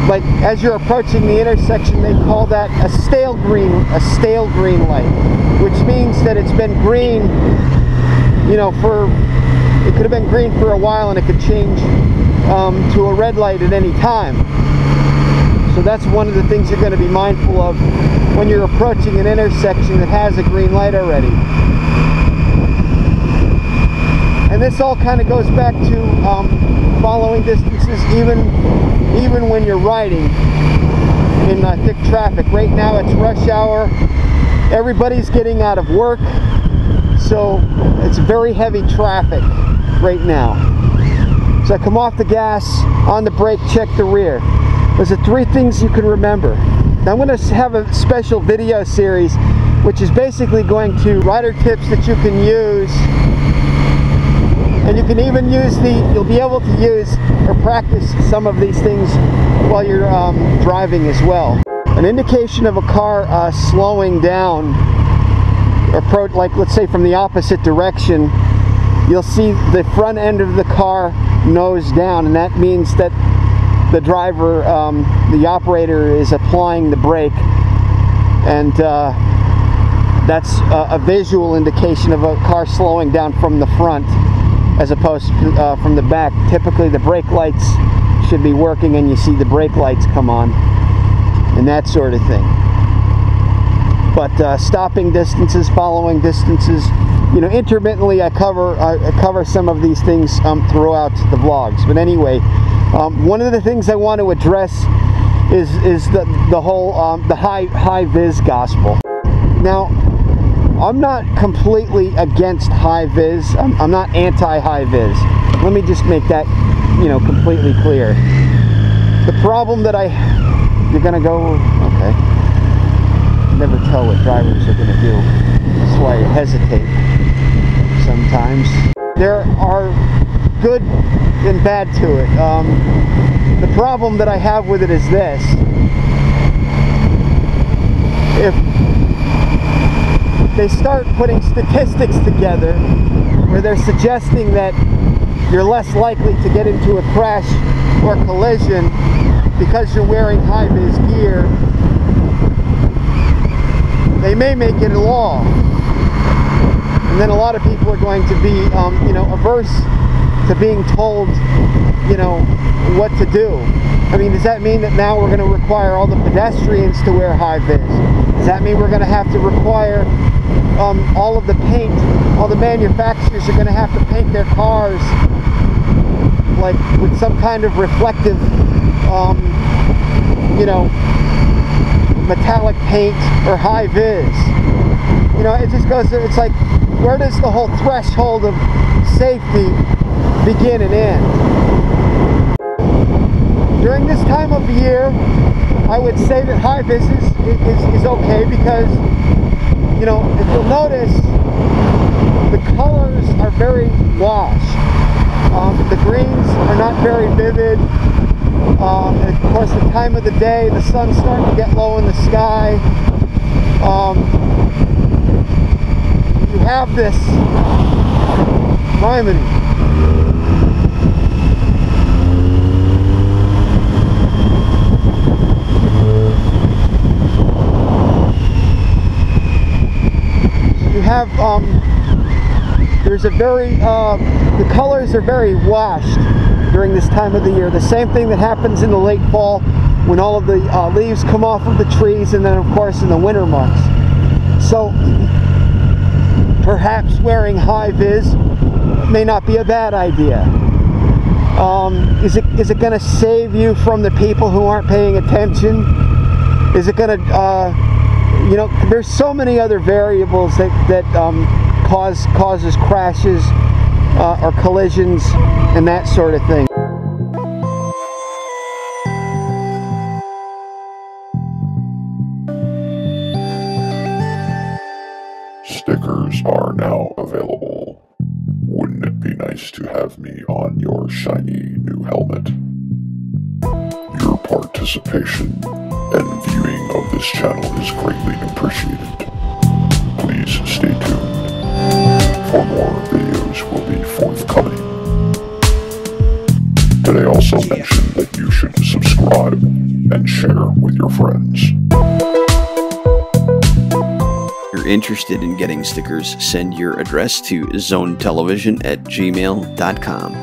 Like as you're approaching the intersection, they call that a stale green light, which means that it's been green, you know, it could have been green for a while and it could change to a red light at any time. So that's one of the things you're going to be mindful of when you're approaching an intersection that has a green light already. And this all kind of goes back to following distances even when you're riding in thick traffic. Right now it's rush hour, everybody's getting out of work, so it's very heavy traffic right now. So I come off the gas, on the brake, check the rear. Those are three things you can remember. Now I'm going to have a special video series which is basically going to rider tips that you can use, and you can even use you'll be able to use or practice some of these things while you're driving as well. An indication of a car slowing down, like let's say from the opposite direction, you'll see the front end of the car nose down, and that means that the driver, the operator, is applying the brake, and that's a visual indication of a car slowing down from the front as opposed to from the back. Typically the brake lights should be working and you see the brake lights come on and that sort of thing. But stopping distances, following distances, you know, intermittently I cover some of these things throughout the vlogs. But anyway, one of the things I want to address is the whole the high vis gospel. Now, I'm not completely against high vis. I'm not anti-high vis. Let me just make that, you know, completely clear. The problem that you're gonna go, okay. Never tell what drivers are gonna do. That's why I hesitate sometimes. There are good and bad to it. The problem that I have with it is this. If they start putting statistics together where they're suggesting that you're less likely to get into a crash or collision because you're wearing high-vis gear, they may make it a law. And then a lot of people are going to be, you know, averse to being told, you know, what to do. I mean, does that mean that now we're going to require all the pedestrians to wear high-vis? Does that mean we're going to have to require all of the paint, all the manufacturers are going to have to paint their cars like with some kind of reflective, you know, metallic paint or high vis? You know, it just goes, it's like, where does the whole threshold of safety begin and end? During this time of the year, I would say that high vis is okay because, you know, if you'll notice, the colors are very washed. The greens are not very vivid. And of course, the time of the day, the sun's starting to get low in the sky. You have this remedy. You have there's a very the colors are very washed during this time of the year. The same thing that happens in the late fall when all of the leaves come off of the trees, and then of course in the winter months. So perhaps wearing high vis may not be a bad idea. Is it going to save you from the people who aren't paying attention? Is it going to you know, there's so many other variables that causes crashes or collisions and that sort of thing. Stickers are now available. Wouldn't it be nice to have me on your shiny new helmet? participation and viewing of this channel is greatly appreciated. Please stay tuned, for more videos will be forthcoming. Did I also mention that you should subscribe and share with your friends? If you're interested in getting stickers, send your address to zonetelevision@gmail.com.